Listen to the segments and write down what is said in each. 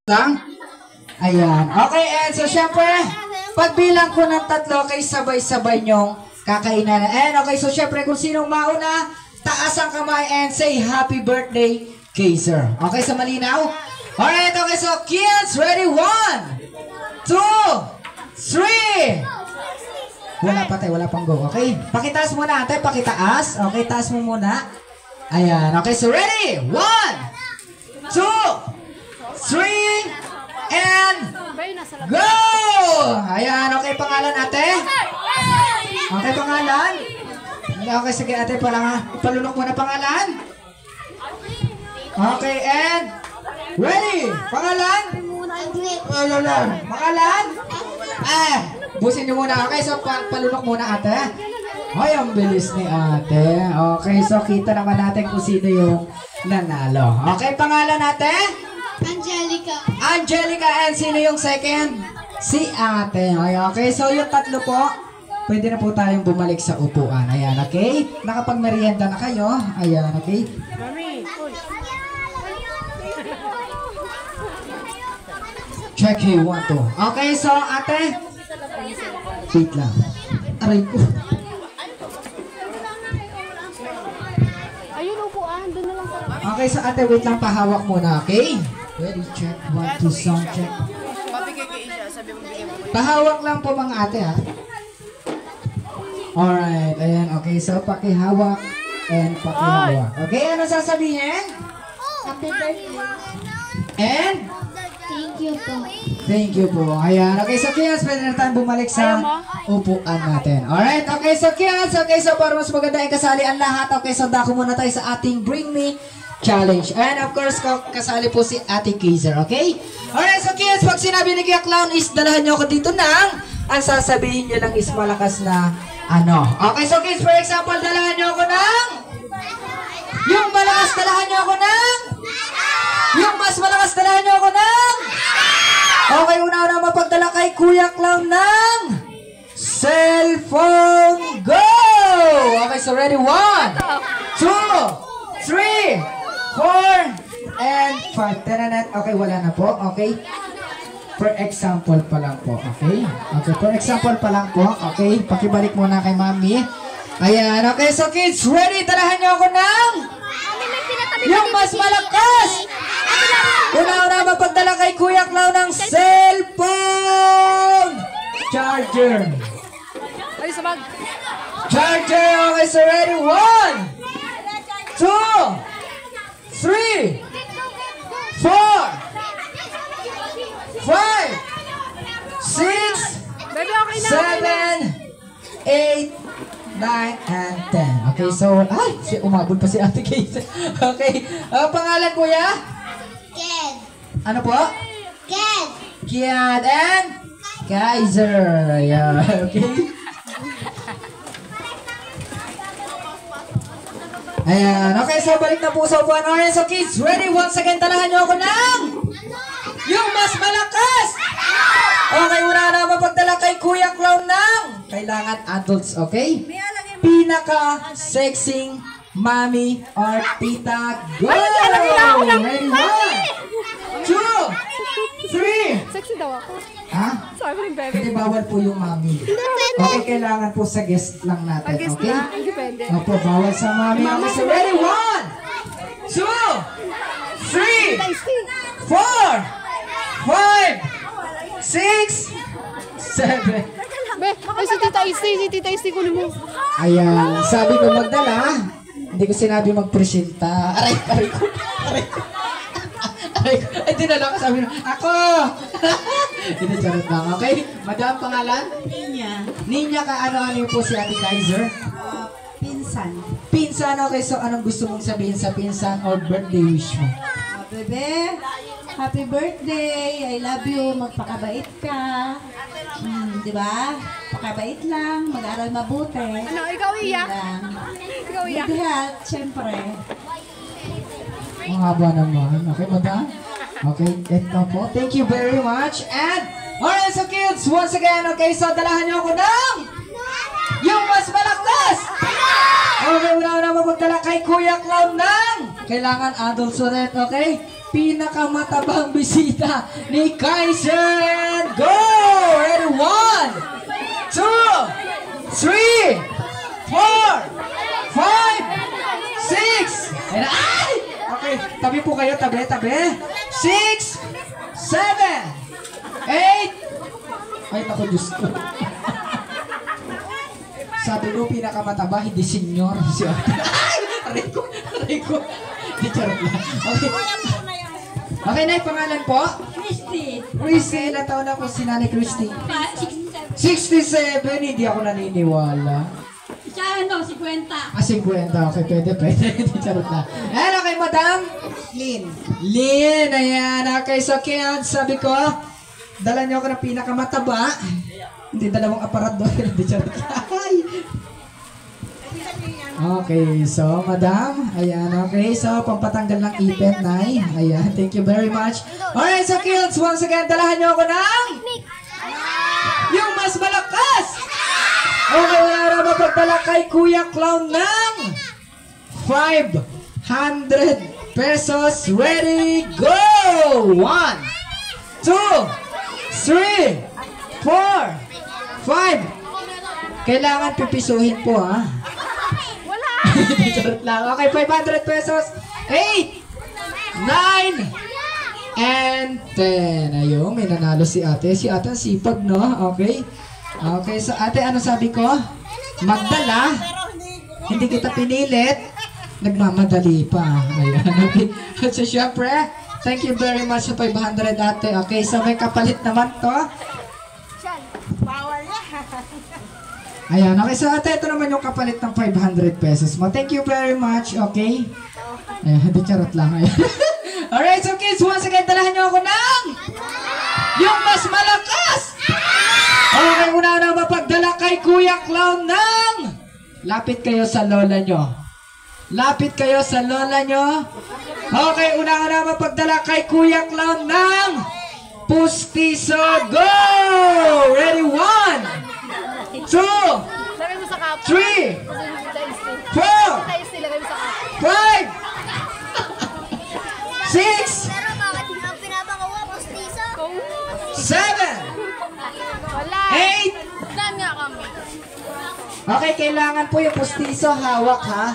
lang. Ayan. Okay, and so syempre, pagbilang ko ng 3, okay, sabay-sabay nyong kakainan. And okay, so syempre, kung sinong mauna, taas ang kamay and say happy birthday, Kaiser. Okay, sa malinaw? Alright, okay, so kids, ready? 1, 2, 3. Wala pa tayo, wala pang go. Okay, pakitaas muna ate, pakitaas. Okay, taas mo muna. Ayan, okay, so ready? 1, 2, 3, and go! Ayan, okay, pangalan ate? Okay, pangalan? Okay, sige ate, palunok mo na pangalan. Okay, and ready? Pangalan? Pangalan? Busin niyo muna. Okay, so palunok muna ate. Ay, ang bilis ni ate. Okay, so kita naman natin kung sino yung nanalo. Okay, pangalan ate? Angelica. Angelica, and sino yung second? Si ate. Okay, so yung 3 po, pwede na po tayong bumalik sa upuan. Ayan, okay? Nakapag-merienda na kayo. Ayan, okay? Check here, 1, 2. Okay, so ate, wait lang. Aray ko. Ayun, upuan. Doon na lang sa... Okay, so ate, wait lang, pahawak muna, okay? Ready, check, 1, 2, sound check. Pahawak lang po mga ate, ha? Alright, ayan, okay, so pakihawak and pakihawak. Okay, ano sasabihin? Happy birthday. And? Thank you po. Thank you po. Ayan, okay, so kids, pwede na tayong bumalik sa upuan natin. Alright, okay, so kids, okay, so para mas maganda ay kasali ang lahat, okay, so dako muna tayo sa ating Bring Me Challenge. And of course, kasali po si Ate Kaiser, okay? Alright, so kids, pag sinabi ni Kuya Clown is dalahan nyo ako dito ng, ang sasabihin nyo lang is malakas na ano. Okay, so kids, for example, dalahan nyo ako ng, yung malakas dalahan nyo ako ng, yung mas malakas dalahan nyo ako ng, okay, una-una mapagdala kay Kuya Clown ng cellphone, go! Okay, so ready? 1, 2, 3, 4, and 5. Tananet. Okay, wala na po. Okay. For example pa lang po. Okay. Okay, for example pa lang po. Okay. Pakibalik muna kay mami. Ayan. Okay, so kids, ready? Dalahan niyo ako ng yung mas malakas. Una-una mapagdala kay Kuya Clown ng cellphone charger. Ay, sabag. Charger. Okay, so ready? 1, 2, 3, 4, 5, 6, 7, 8, 9, and 10. Okay, so, umabot pa si Ate Kaiser. Okay, pangalan kuya? Ken. Ano po? Ken. Kian and Kaiser. Ayan, okay. Ayan, okay, so balik na po sa upuan. Alright, so kids, ready? Once again, talahan nyo ako ng yung mas malakas! Okay, una na mapagdala kay Kuya Clown ng kailangan adults, okay? Pinaka-sexing mommy or tita, go! Ready? 1, 2, 3. Sexy daw ako. Ha? Sabi ng bebe. Hindi, bawal po yung mommy. Okay, kailangan po sa guest lang natin, Pag-guest okay? na, depende. Opo, bawal sa mami. Okay, so ready? 1, 2, 3, 4, 5, 6, 7. Be, ay si Tita Isti kunin mo. Ayan, sabi ko magdala. Hindi ko sinabi magpresenta. Aray ko. Ay, dinala ko, sabi nyo, ako! Dinacharot lang, okay? Madam, pangalan? Ninya ka, ano po si Ate Kaiser? Pinsan. Pinsan, okay, so anong gusto mong sabihin sa pinsan or birthday wish mo? Bebe, happy birthday. I love you. Magpakabait ka. Di ba? Pakabait lang. Mag-aral mabuti. Ano, ikaw iyak? Ikaw iyak? Good health, syempre. Ang haba naman. Okay, madam? Okay, ito po. Thank you very much. And, alright, so kids, once again, okay, so dalahan niyo ako ng yung mas malakas! Okay, una-una mapagdala kay Kuya Clown ng kailangan adults ulit, okay? pinakamatabang bisita ni Kaiser and go! Ready? 1, 2, 3, 4, 5, 6, and ay! Okay, tabi po kayo, tabi. 6, 7, 8, ay, naku, Diyos ko. Sabi mo, pinakamataba, hindi senior. Si Ate. Aray ko. Di charot lang. Okay. Okay, Nay, pangalan po? Christy. Christy, ilang taon na po si Nanay Christy? 67. 67, hindi ako naniniwala. Siya 50. 50, okay, pwede. Di charot lang. And okay, Madam? Lynn, ayan. Okay, so kaya sabi ko, dala niyo ako ng pinakamataba. Hindi, dalawang aparat doon. Hindi charot lang. Okay, so Madam, ayan, okay, so pampatanggal ng ipet, Nay. Ayan, thank you very much. Alright, so kids, once again, dalahan niyo ako ng yung mas malakas. Okay, wala na mapagdala kay Kuya Clown ng 500 pesos. Ready, go! 1, 2, 3, 4, 5. Kailangan pipisuhin po, ha? Charot lang. Okay, 500 pesos. 8, 9, and 10. Ayun, may nanalo si ate. Si ate ang sipag, no? Okay. Okay, so ate, ano sabi ko? Magdala. Hindi kita pinilit. Nagmamadali pa. Ayan, okay. So, syempre, thank you very much sa 500 ate. Okay, so may kapalit naman to. Ayan, okay, so ate, ito naman yung kapalit ng 500 pesos mo. Thank you very much, okay? Ayan, hindi charot lang. Ayan. Alright, so kids, once again, dalahan nyo ako ng yung mas malakas! Okay, una na mapagdala kay Kuya Clown ng lapit kayo sa lola nyo. Lapit kayo sa lola nyo. Okay, una na mapagdala kay Kuya Clown ng pustiso. Go! Ready? 1, 2, 3, 4, 5, 6, 7, 8, 9, okay, kailangan po yung pustiso hawak, ha?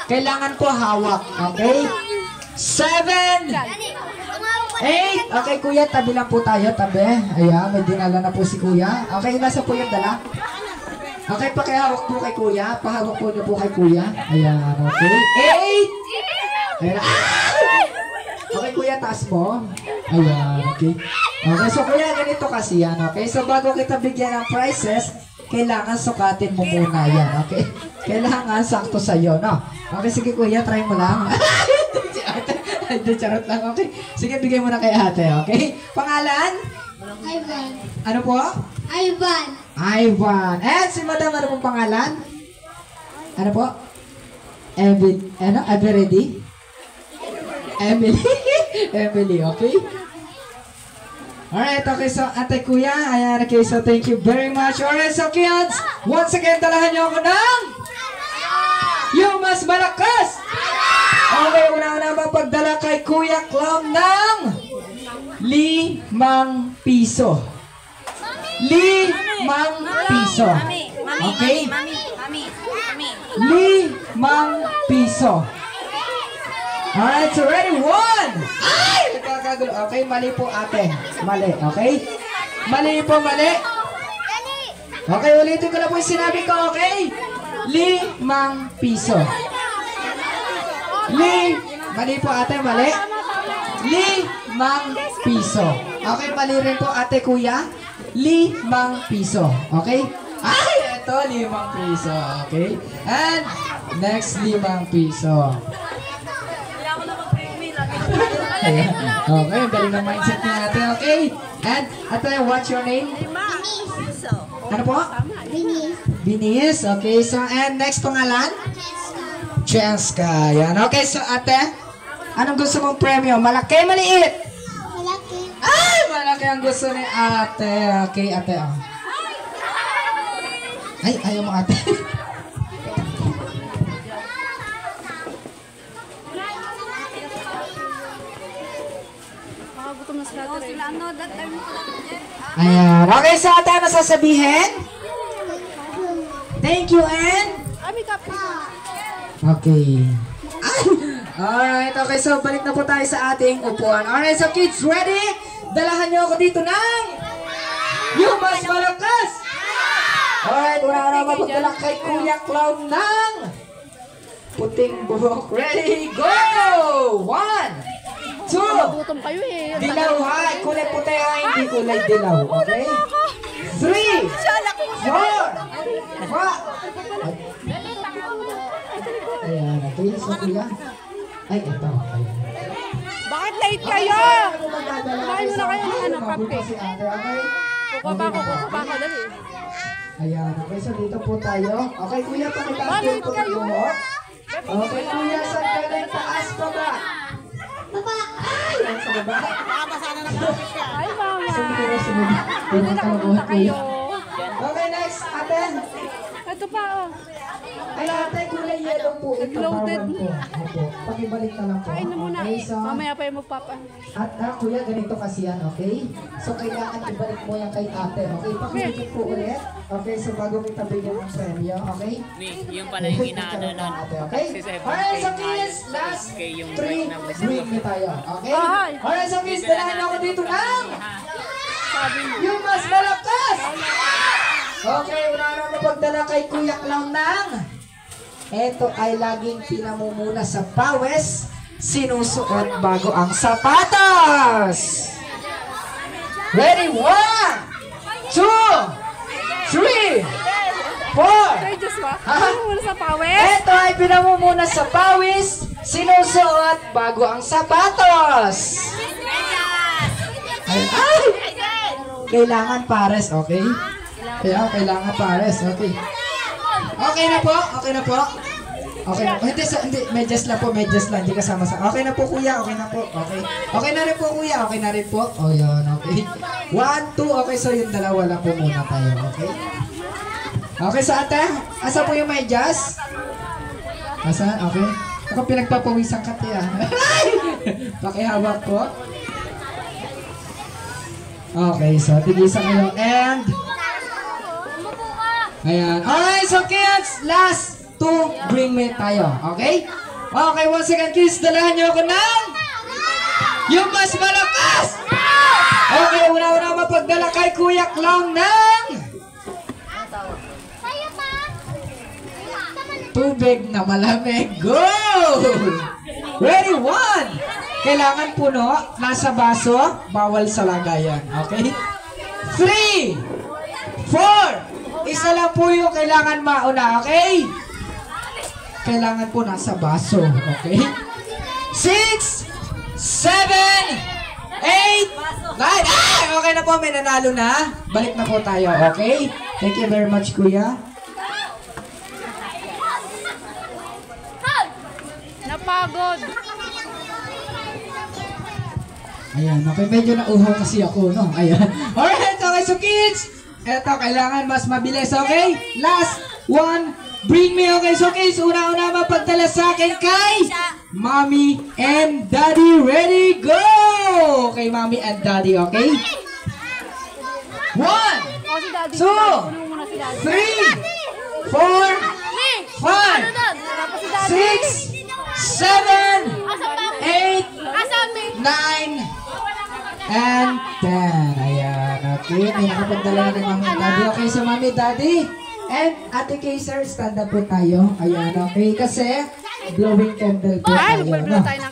Kailangan po hawak, okay? 7, 8, okay kuya, tabi lang po tayo, tabi. Ayan, may dinala na po si kuya. Okay, nasa po yung dala? Okay, pakihawak po kay kuya. Pahawak po niyo po kay kuya. Ayan, okay. 8! Ayan. Okay kuya, taas mo. Ayan, okay. Okay, so kuya, ganito kasi yan, okay? So bago kita bigyan ng prizes, kailangan sukatin mo muna yan, okay? Kailangan sakto sa'yo, no? Okay, sige kuya, try mo lang. Hindi, charot lang, okay? Sige, bigay mo na kay ate, okay? Pangalan? Ivan. Ano po? Ivan. Ivan. And si Madam, ano pong pangalan? Ano po? Emily. Ano? Ready? Emily. Emily, okay? Alright, okay, so ate kuya, ayan, okay, so thank you very much. Alright, so kids, once again, dalahan niyo ako ng yung mas malakas! Okay, una mapagdala kay Kuya Clown ng 5 piso. 5 piso. Okay? 5 piso. Alright, so ready? 1! Ay! Nagkakagulo. Okay, mali po ate. Mali, okay? Mali po, mali. Okay, ulitin ko na po yung sinabi ko, okay? 5 piso. Mali po ate, mali. 5 piso. Okay, mali rin po ate kuya. 5 piso. Okay? Ay, ito 5 piso. Okay? And next 5 piso. Ayan. Okay, galing ng mindset ni ate. Okay? And ate, what's your name? Ano po? Binis. Okay, so and next pangalan? Chenska. Yan. Okay, so ate, anong gusto mong premyo? Malaki, maliit? Malaki. Ay, malaki ang gusto ni ate. Okay, ate. Oh. Ay, ayaw mo ate. Ayan. Okay, sa ate, ano sasabihin? Thank you, and? Okay. Ay! Alright, okay, so balik na po tayo sa ating upuan. Alright, so kids, ready? Dalahan niyo ako dito ng yung mas malakas! Alright, una na mapagdala kay Kuya Clown ng puting buhok. Ready, go! 1, 2, Gutom kayo eh. dilaw ha, kulay puti ha, hindi kulay dilaw, okay? 3, 4, 5. Ayan, okay, so Kuya. Ay, ito. Ayan. Bakit late kayo? Kumain muna kayo ng ano, kape. Si ate, okay? Kukuha ko, dali. Ayan, okay, so dito po tayo. Okay, Kuya, pakitaas po yung puting buhok. Okay, Kuya, saan ka rin? Taas pa ba? Baba. Ay, yan sa baba. Ay, mama. Sunod, sunod. Tunang ka na buhat, Kuya. Okay, next, ate. Ito pa, oh. Ay, ate, kulay yellow po. Ito, Loaded. bawal po. Opo, pakibalik na lang po. Kain na muna. Okay, so, Mamaya pa yung magpapa. at Kuya, ganito kasi yan, okay? So, kailangan ibalik mo yan kay ate, okay? Pakibalik po ulit. Okay, so bago kita bigyan ng premyo, okay? Yung pala yung inaano nun. Okay? Si Seven Alright, so K kids, na- last kay yung 3 break na gusto bring me tayo, okay? Ay. Alright, so kids, dalahan ako dito ng Sabi mo. yung mas malakas! Okay, una na mapagdala kay Kuya Clown ng ito ay laging pinamumuna sa pawis, sinusuot bago ang sapatos! Ready? 1, 2, 3, 4. Ay, Diyos ba? Ha? Ano muna sa pawis? Ito ay pinamumuna sa pawis, sinusuot bago ang sapatos. Ay, ay! Kailangan pares, okay? Kaya kailangan pares, okay. Okay na po, okay na po. Okay na po. Hindi, medyas lang po, medyas lang. Hindi kasama sa... Okay na po, Kuya, okay na po. Okay. Okay na rin po, Kuya, okay na rin po. Oh, yun, okay. 1, 2, okay, so yung dalawa lang po muna tayo, okay? Okay, sa ate, asa po yung medyas? Asa? Okay. Ako pinagpapawisan ka, tiya. Pakihawak po. Okay, so tigisan kayo. And... Ayan. Alright, so kids, last 2 bring me tayo. Okay? Okay, once again, kids, dalahan niyo ako ng yung mas malakas! Okay, una-una mapagdala kay Kuya Clown ng tubig na malamig. Go! Ready? 1! Kailangan puno, nasa baso, bawal sa lagayan. Okay? 3! 4! Isa lang po yung kailangan mauna, okay? Kailangan po nasa baso, okay? 6, 7, 8, 9. Ah! Okay na po, may nanalo na. Balik na po tayo, okay? Thank you very much, Kuya. Napagod. Ayan, okay, medyo nauhaw kasi ako, no? Ayan. Alright, okay, so kids, eto, kailangan mas mabilis, okay? Last 1, bring me, okay? So kids, una-una mapagdala sa akin kay Mommy and Daddy. Ready, go! Kay Mommy and Daddy, okay? 1, O, si Daddy. 2, Kunin mo muna si Daddy. 3, 4, 5, Tapos si Daddy. 6, 7, 8, 9, and 10. Ayan, okay. May nakapagdala na ng Mommy Daddy. Okay, so Mommy Daddy. And Ate Kay, sir, stand up po tayo. Ayan, okay. Kasi blowing candle po Ay, tayo. mag-blow tayo ng